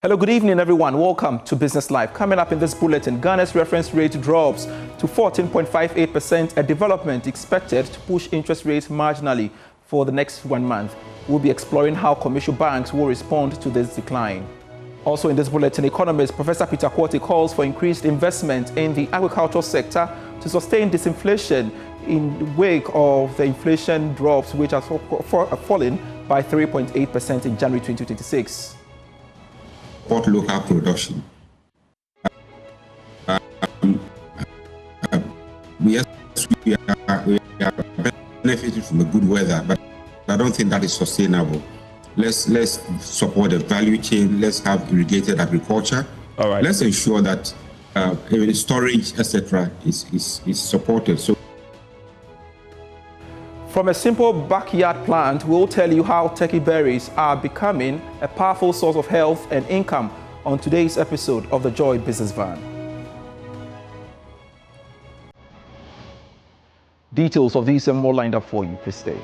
Hello, good evening, everyone. Welcome to Business Live. Coming up in this bulletin, Ghana's reference rate drops to 14.58%, a development expected to push interest rates marginally for the next 1 month. We'll be exploring how commercial banks will respond to this decline. Also in this bulletin, economist Professor Peter Quartey calls for increased investment in the agricultural sector to sustain disinflation in the wake of the inflation drops, which have fallen by 3.8% in January 2026. Local production. Yes, we are benefiting from the good weather, but I don't think that is sustainable. Let's support the value chain. Let's have irrigated agriculture. All right. Let's ensure that even storage, etc., is supported. So, from a simple backyard plant, we'll tell you how turkey berries are becoming a powerful source of health and income on today's episode of the Joy Business Van. Details of these and more lined up for you. Please stay.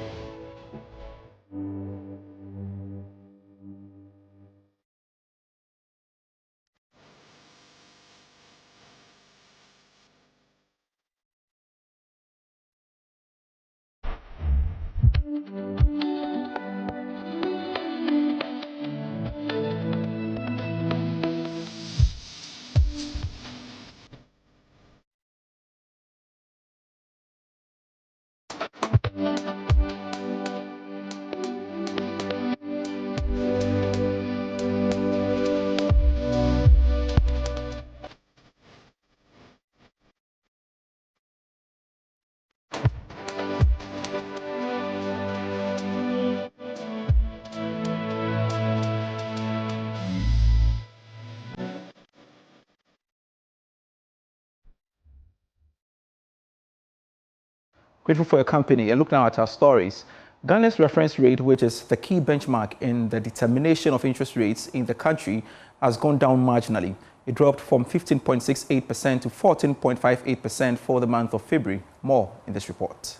Grateful for your company, and look now at our stories. Ghana's reference rate, which is the key benchmark in the determination of interest rates in the country, has gone down marginally. It dropped from 15.68% to 14.58% for the month of February. More in this report.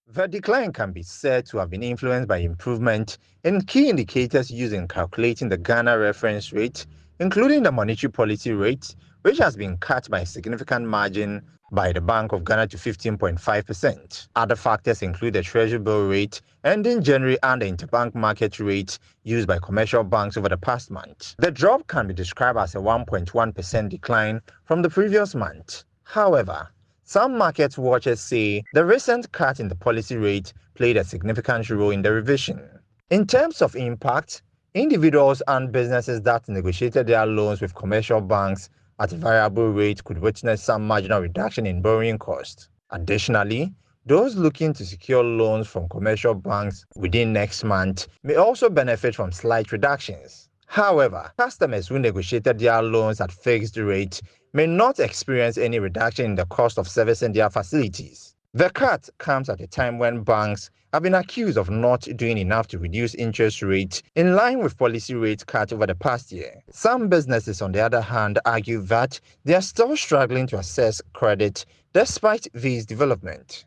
The decline can be said to have been influenced by improvement in key indicators used in calculating the Ghana reference rate, including the monetary policy rate, which has been cut by a significant margin by the Bank of Ghana to 15.5%. Other factors include the Treasury bill rate ending January and the interbank market rate used by commercial banks over the past month. The drop can be described as a 1.1% decline from the previous month. However, some market watchers say the recent cut in the policy rate played a significant role in the revision. In terms of impact, individuals and businesses that negotiated their loans with commercial banks at a variable rate could witness some marginal reduction in borrowing costs. Additionally, those looking to secure loans from commercial banks within next month may also benefit from slight reductions. However, customers who negotiated their loans at fixed rate may not experience any reduction in the cost of servicing their facilities. The cut comes at a time when banks have been accused of not doing enough to reduce interest rates in line with policy rate cut over the past year. Some businesses, on the other hand, argue that they are still struggling to access credit despite these developments.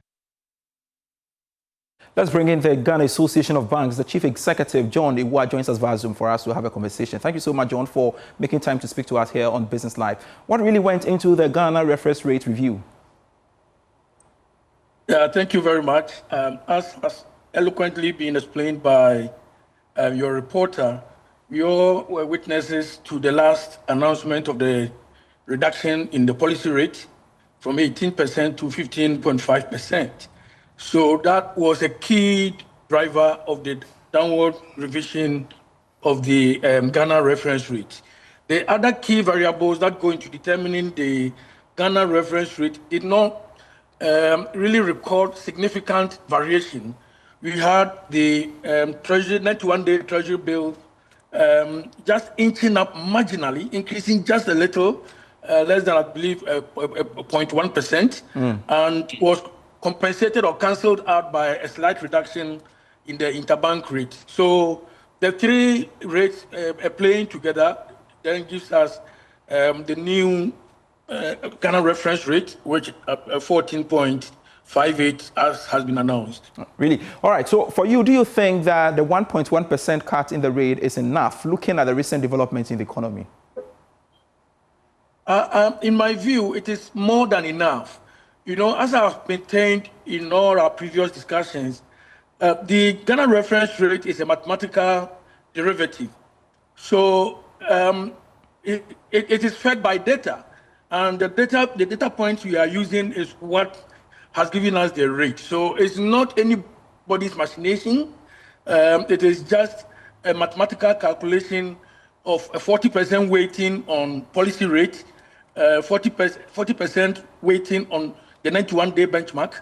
Let's bring in the Ghana Association of Banks. The Chief Executive, John Iwa, joins us via Zoom for us to have a conversation. Thank you so much, John, for making time to speak to us here on Business Live. What really went into the Ghana reference rate review? Yeah, thank you very much. As eloquently been explained by your reporter, we all were witnesses to the last announcement of the reduction in the policy rate from 18% to 15.5%. So that was a key driver of the downward revision of the Ghana reference rate. The other key variables that go into determining the Ghana reference rate did not really record significant variation. We had the Treasury 91-day Treasury bill just inching up marginally, increasing just a little, less than, I believe, 0.1%, and was compensated or cancelled out by a slight reduction in the interbank rate. So the three rates playing together then gives us the new Ghana reference rate, which 14.58%. 1.58 as has been announced. Really? All right. So for you, do you think that the 1.1% cut in the rate is enough, looking at the recent developments in the economy? In my view, it is more than enough. You know, as I've maintained in all our previous discussions, the Ghana reference rate is a mathematical derivative. So it is fed by data. And the data points we are using is what has given us the rate. So it's not anybody's machination. It is just a mathematical calculation of a 40% weighting on policy rate, 40% weighting on the 91-day benchmark,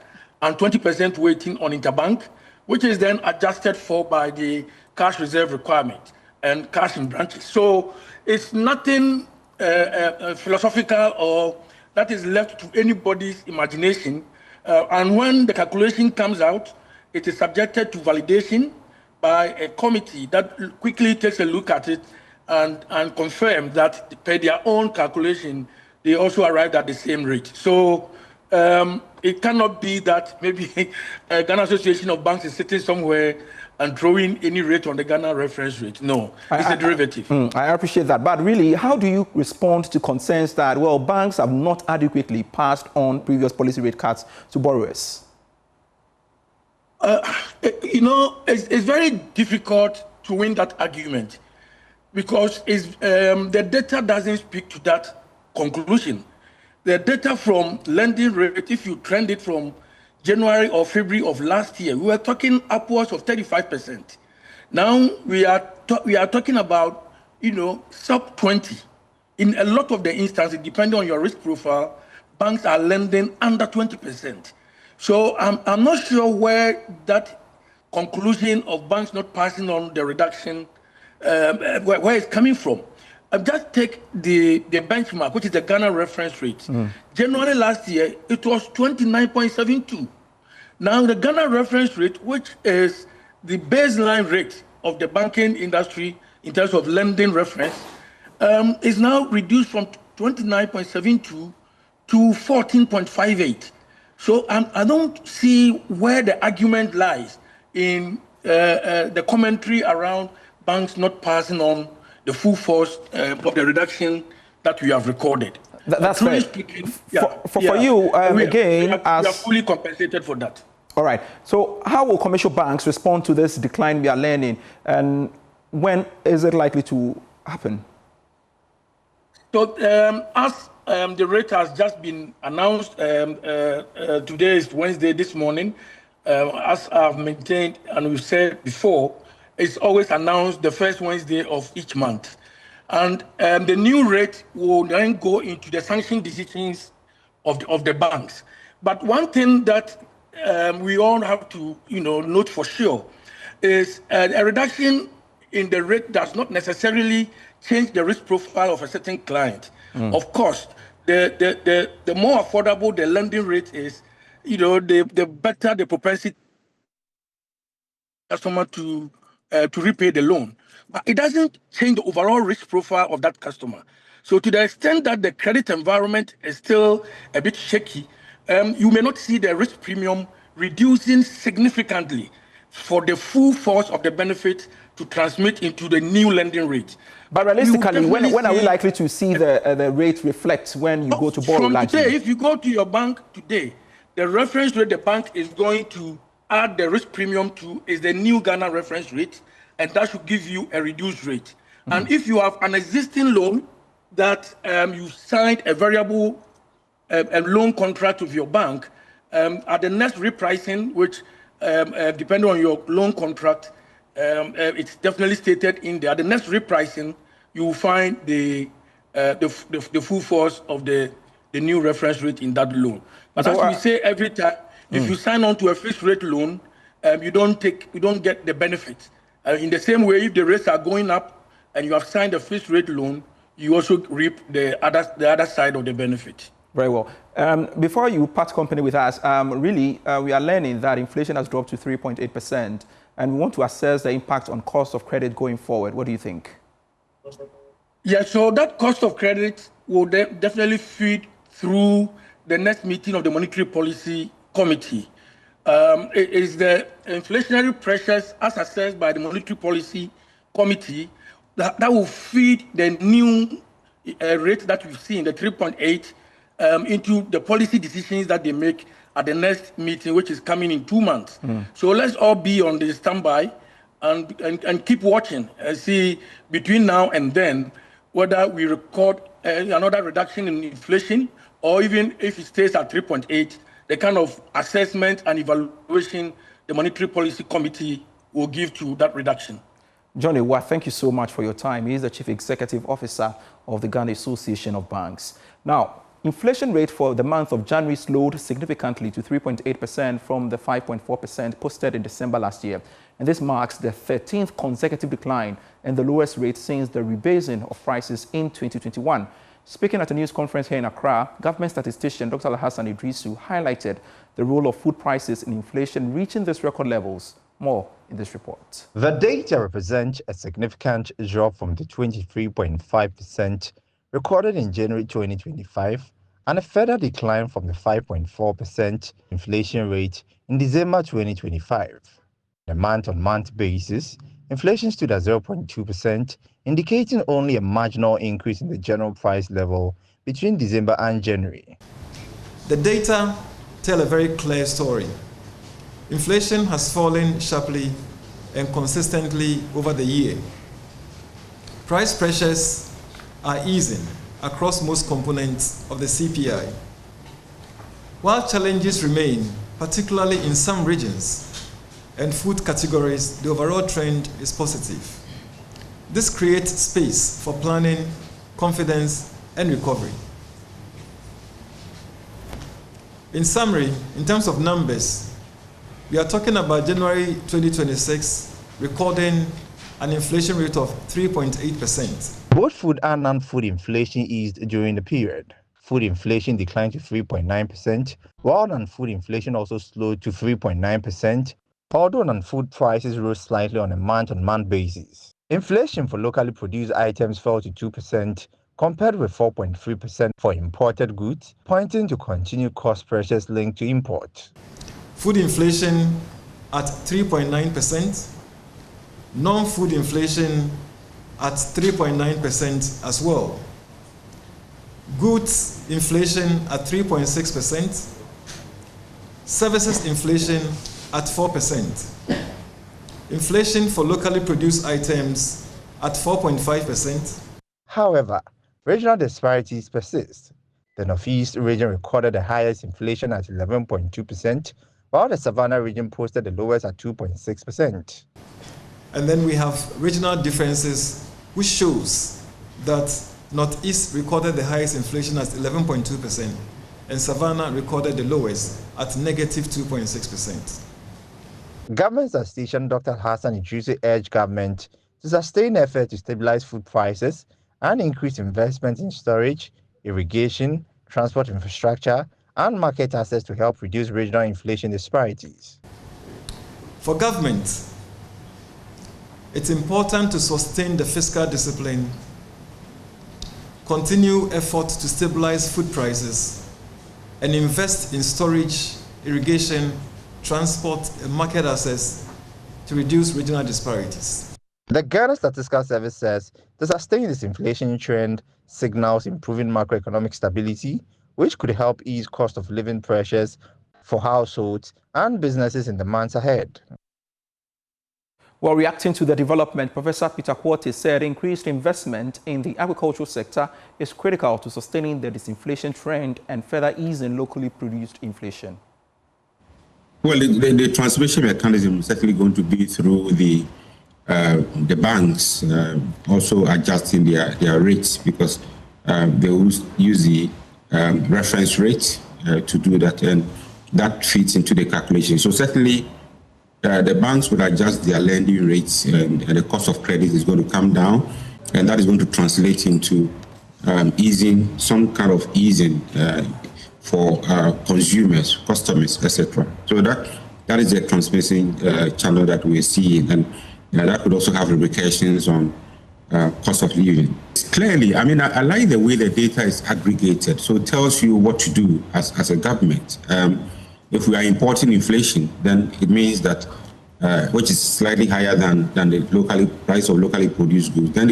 and 20% weighting on interbank, which is then adjusted for by the cash reserve requirement and cash in branches. So it's nothing philosophical or that is left to anybody's imagination. And when the calculation comes out, it is subjected to validation by a committee that quickly takes a look at it and confirms that per their own calculation, they also arrived at the same rate. So it cannot be that maybe Ghana Association of Banks is sitting somewhere and throwing any rate on the Ghana reference rate. No, it's a derivative. I appreciate that. But really, how do you respond to concerns that, well, banks have not adequately passed on previous policy rate cuts to borrowers? You know, it's very difficult to win that argument because the data doesn't speak to that conclusion. The data from lending rate, if you trend it from January or February of last year, we were talking upwards of 35%. Now we are talking about, you know, sub 20. In a lot of the instances, depending on your risk profile, banks are lending under 20%. So I'm not sure where that conclusion of banks not passing on the reduction, where it's coming from. Just take the benchmark, which is the Ghana reference rate. January last year, it was 29.72. Now the Ghana reference rate, which is the baseline rate of the banking industry in terms of lending reference, is now reduced from 29.72 to 14.58. So I don't see where the argument lies in the commentary around banks not passing on the full force of the reduction that we have recorded. That's fair. Speaking, for you, again, we are fully compensated for that. All right. So how will commercial banks respond to this decline we are learning, and when is it likely to happen? So as the rate has just been announced, today is Wednesday, this morning, as I've maintained and we've said before, it's always announced the first Wednesday of each month. And the new rate will then go into the sanction decisions of the banks. But one thing that we all have to note for sure is a reduction in the rate does not necessarily change the risk profile of a certain client. Of course, the more affordable the lending rate is, the better the propensity customer to repay the loan. But it doesn't change the overall risk profile of that customer. So to the extent that the credit environment is still a bit shaky, you may not see the risk premium reducing significantly for the full force of the benefit to transmit into the new lending rate. But realistically, when are we likely to see the rate reflect when you go to borrow? From today, if you go to your bank today, the reference rate the bank is going to add the risk premium to is the new Ghana reference rate, and that should give you a reduced rate. And if you have an existing loan that you signed a variable loan contract with your bank, at the next repricing, which depending on your loan contract, it's definitely stated in there. The next repricing, you will find the full force of the new reference rate in that loan. But so, as we say every time, if you sign on to a fixed rate loan, you don't get the benefit. In the same way, if the rates are going up and you have signed a fixed rate loan, you also reap the other side of the benefit. Very well. Before you part company with us, we are learning that inflation has dropped to 3.8%, and we want to assess the impact on cost of credit going forward. What do you think? Yeah, so that cost of credit will definitely feed through the next meeting of the Monetary Policy Committee. It is the inflationary pressures as assessed by the Monetary Policy Committee that will feed the new rate that we've seen, the 3.8, into the policy decisions that they make at the next meeting, which is coming in 2 months. So let's all be on the standby and keep watching and see between now and then whether we record another reduction in inflation, or even if it stays at 3.8, the kind of assessment and evaluation the Monetary Policy Committee will give to that reduction. Johnny Wa, thank you so much for your time. He is the Chief Executive Officer of the Ghana Association of Banks. Now, inflation rate for the month of January slowed significantly to 3.8% from the 5.4% posted in December last year. And this marks the 13th consecutive decline and the lowest rate since the rebasing of prices in 2021. Speaking at a news conference here in Accra, government statistician Dr. Alhassan Idrisu highlighted the role of food prices in inflation reaching these record levels. More in this report. The data represents a significant drop from the 23.5% recorded in January 2025 and a further decline from the 5.4% inflation rate in December 2025. On a month-on-month basis, inflation stood at 0.2%, indicating only a marginal increase in the general price level between December and January. The data tell a very clear story. Inflation has fallen sharply and consistently over the year. Price pressures are easing across most components of the CPI. While challenges remain, particularly in some regions and food categories, the overall trend is positive. This creates space for planning, confidence, and recovery. In summary, in terms of numbers, we are talking about January 2026 recording an inflation rate of 3.8%. Both food and non-food inflation eased during the period. Food inflation declined to 3.9%, while non-food inflation also slowed to 3.9%, although non-food prices rose slightly on a month-on-month basis. Inflation for locally produced items fell to 2%, compared with 4.3% for imported goods, pointing to continued cost pressures linked to import. Food inflation at 3.9%, non-food inflation at 3.9% as well. Goods inflation at 3.6%, services inflation at 4%. Inflation for locally produced items at 4.5%. However, regional disparities persist. The Northeast region recorded the highest inflation at 11.2%, while the Savannah region posted the lowest at 2.6%. And then we have regional differences, which shows that Northeast recorded the highest inflation at 11.2%, and Savannah recorded the lowest at negative 2.6%. Government statistician Dr. Hassan Idrisu urged government to sustain effort to stabilize food prices and increase investment in storage, irrigation, transport infrastructure, and market access to help reduce regional inflation disparities. For government, it's important to sustain the fiscal discipline, continue efforts to stabilize food prices, and invest in storage, irrigation, transport, and market access to reduce regional disparities. The Ghana Statistical Service says to sustain this inflation trend signals improving macroeconomic stability, which could help ease cost of living pressures for households and businesses in the months ahead. While reacting to the development, Professor Peter Quartey said increased investment in the agricultural sector is critical to sustaining the disinflation trend and further easing locally produced inflation. Well, the transmission mechanism is certainly going to be through the banks also adjusting their rates, because they will use the reference rate to do that, and that fits into the calculation. So certainly the banks will adjust their lending rates, and the cost of credit is going to come down, and that is going to translate into easing, some kind of easing for consumers, customers, etc. So that is a transmission channel that we're seeing, and that could also have repercussions on cost of living. Clearly, I mean, I like the way the data is aggregated, so it tells you what to do as a government. if we are importing inflation, then it means that, which is slightly higher than the price of locally produced goods, then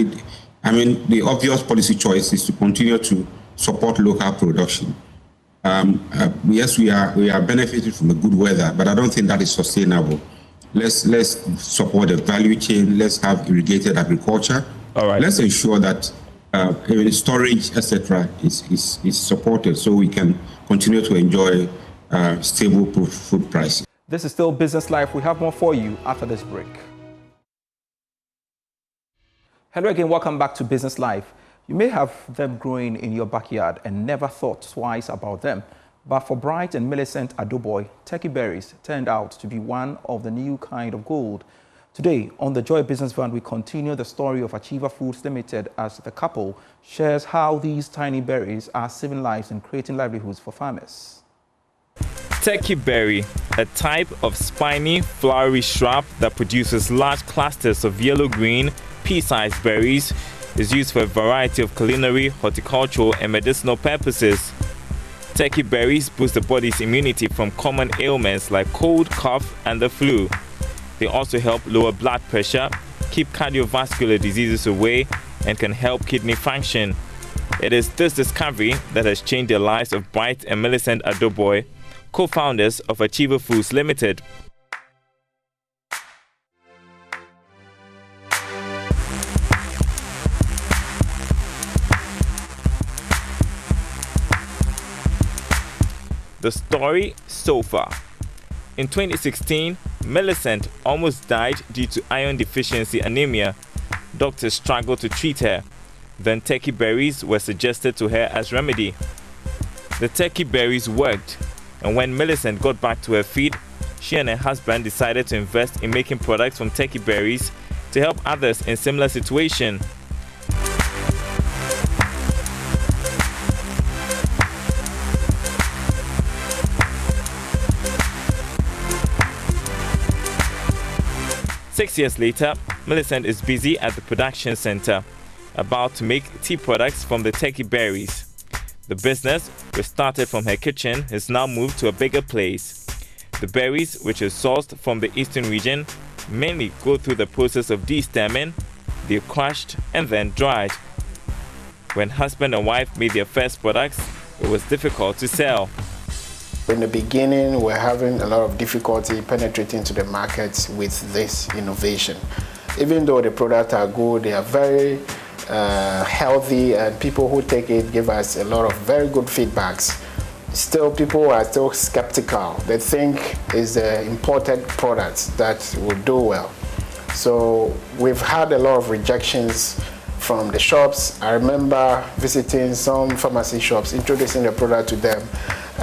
the obvious policy choice is to continue to support local production. Yes, we are benefiting from the good weather, but I don't think that is sustainable. Let's support the value chain. Let's have irrigated agriculture. All right. Let's ensure that storage, etc., is supported so we can continue to enjoy stable food prices. This is still Business Life. We have more for you after this break. Hello again. Welcome back to Business Life. You may have them growing in your backyard and never thought twice about them. But for Bright and Millicent Adoboy, turkey berries turned out to be one of the new kind of gold. Today, on the Joy Business Van, we continue the story of Achiever Foods Limited as the couple shares how these tiny berries are saving lives and creating livelihoods for farmers. Turkey berry, a type of spiny, flowery shrub that produces large clusters of yellow-green, pea-sized berries, is used for a variety of culinary, horticultural, and medicinal purposes. Turkey berries boost the body's immunity from common ailments like cold, cough, and the flu. They also help lower blood pressure, keep cardiovascular diseases away, and can help kidney function. It is this discovery that has changed the lives of Bright and Millicent Adoboy, co-founders of Achiever Foods Limited. The story so far. In 2016, Millicent almost died due to iron deficiency anemia. Doctors struggled to treat her. Then turkey berries were suggested to her as remedy. The turkey berries worked, and when Millicent got back to her feet, she and her husband decided to invest in making products from turkey berries to help others in similar situation. Six years later, Millicent is busy at the production center, about to make tea products from the turkey berries. The business, which started from her kitchen, has now moved to a bigger place. The berries, which is sourced from the eastern region, mainly go through the process of de-stemming. They're crushed and then dried. When husband and wife made their first products, it was difficult to sell. In the beginning, we're having a lot of difficulty penetrating to the markets with this innovation. Even though the products are good, they are very healthy, and people who take it give us a lot of very good feedbacks. Still, people are still skeptical. They think it's the imported products that will do well. So we've had a lot of rejections from the shops. I remember visiting some pharmacy shops, introducing the product to them,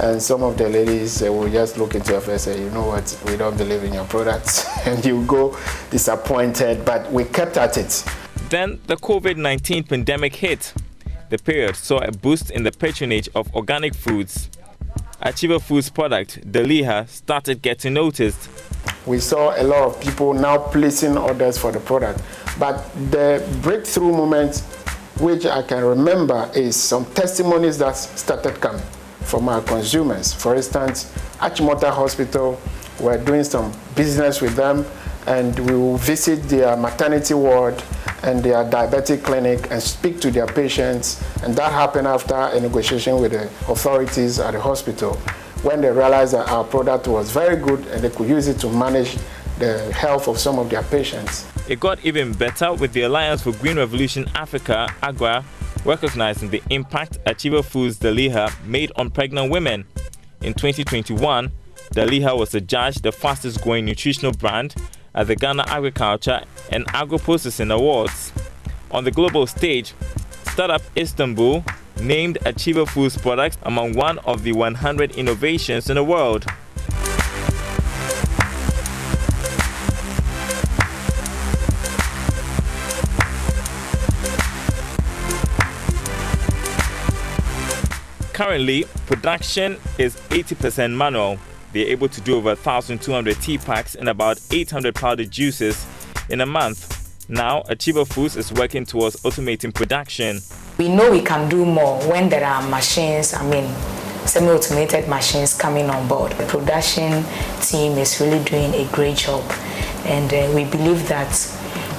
and some of the ladies will just look into your face and say, you know what, we don't believe in your products, and you go disappointed, but we kept at it. Then the COVID-19 pandemic hit. The period saw a boost in the patronage of organic foods. Achiever Foods product, Deliha, started getting noticed. We saw a lot of people now placing orders for the product. But the breakthrough moment, which I can remember, is some testimonies that started coming from our consumers. For instance, Achimota Hospital, we're doing some business with them, and we will visit their maternity ward and their diabetic clinic and speak to their patients. And that happened after a negotiation with the authorities at the hospital, when they realized that our product was very good and they could use it to manage the health of some of their patients. It got even better with the Alliance for Green Revolution Africa, AGRA, recognizing the impact Achiever Foods Deliha made on pregnant women. In 2021, Deliha was adjudged the fastest growing nutritional brand at the Ghana Agriculture and Agro-Processing Awards. On the global stage, Startup Istanbul named Achiever Foods products among one of the 100 innovations in the world. Currently, production is 80% manual. They're able to do over 1,200 tea packs and about 800 powdered juices in a month. Now, Achiever Foods is working towards automating production. We know we can do more when there are machines, semi-automated machines coming on board. The production team is really doing a great job, and we believe that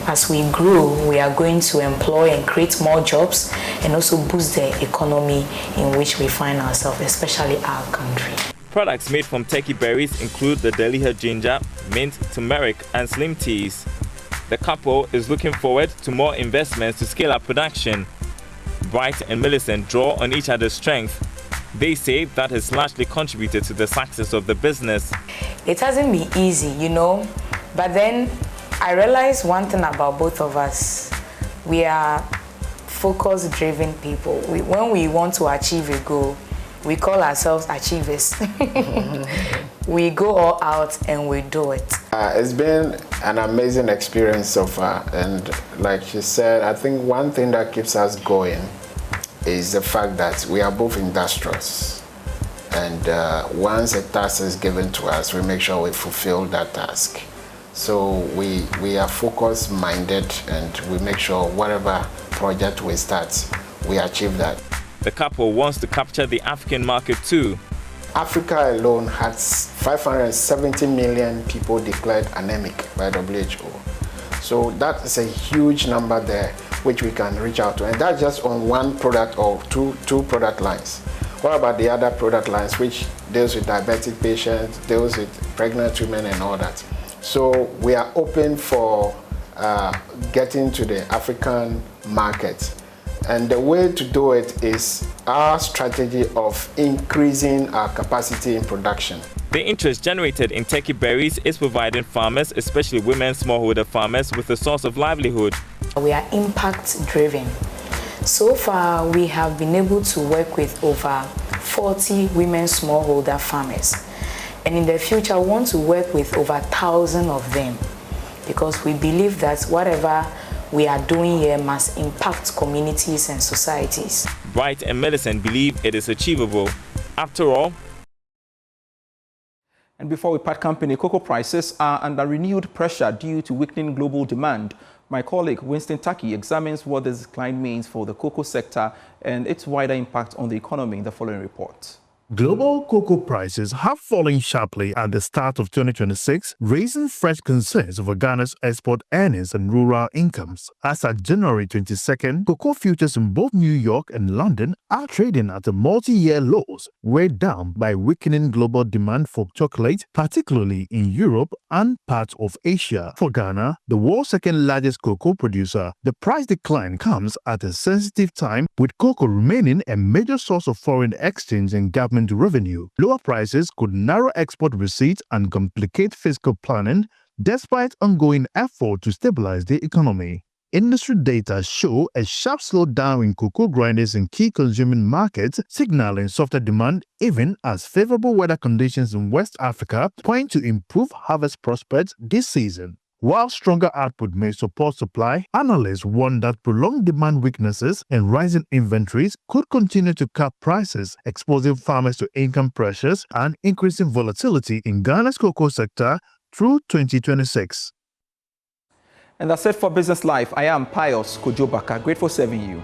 as we grow, we are going to employ and create more jobs and also boost the economy in which we find ourselves, especially our country. Products made from turkey berries include the Deliha ginger, mint, turmeric, and slim teas. The couple is looking forward to more investments to scale up production. Bright and Millicent draw on each other's strength. They say that has largely contributed to the success of the business. It hasn't been easy, you know, but then I realized one thing about both of us. We are focus-driven people. When we want to achieve a goal, we call ourselves achievers. We go all out and we do it. It's been an amazing experience so far, and like she said, I think one thing that keeps us going is the fact that we are both industrious, and once a task is given to us, we make sure we fulfill that task. So we are focus-minded, and we make sure whatever project we start, we achieve that. The couple wants to capture the African market too. Africa alone has 570 million people declared anemic by WHO. So that is a huge number there which we can reach out to, and that's just on one product or two product lines. What about the other product lines which deals with diabetic patients, deals with pregnant women and all that? So we are open for getting to the African market. And the way to do it is our strategy of increasing our capacity in production. The interest generated in turkey berries is providing farmers, especially women smallholder farmers, with a source of livelihood. We are impact driven. So far, we have been able to work with over 40 women smallholder farmers. And in the future, we want to work with over 1,000 of them, because we believe that whatever we are doing here must impact communities and societies. Bright and Millicent believe it is achievable. After all, and before we part company, cocoa prices are under renewed pressure due to weakening global demand. My colleague Winston Taki examines what this decline means for the cocoa sector and its wider impact on the economy in the following report. Global cocoa prices have fallen sharply at the start of 2026, raising fresh concerns over Ghana's export earnings and rural incomes. As at January 22nd, cocoa futures in both New York and London are trading at a multi-year lows, weighed down by weakening global demand for chocolate, particularly in Europe and parts of Asia. For Ghana, the world's second largest cocoa producer, the price decline comes at a sensitive time, with cocoa remaining a major source of foreign exchange and government revenue. Lower prices could narrow export receipts and complicate fiscal planning, despite ongoing effort to stabilize the economy. Industry data show a sharp slowdown in cocoa grinders in key consuming markets, signaling softer demand even as favorable weather conditions in West Africa point to improved harvest prospects this season. While stronger output may support supply, analysts warn that prolonged demand weaknesses and rising inventories could continue to cap prices, exposing farmers to income pressures and increasing volatility in Ghana's cocoa sector through 2026. And that's it for Business Life. I am Pius Kojobaka, grateful serving you.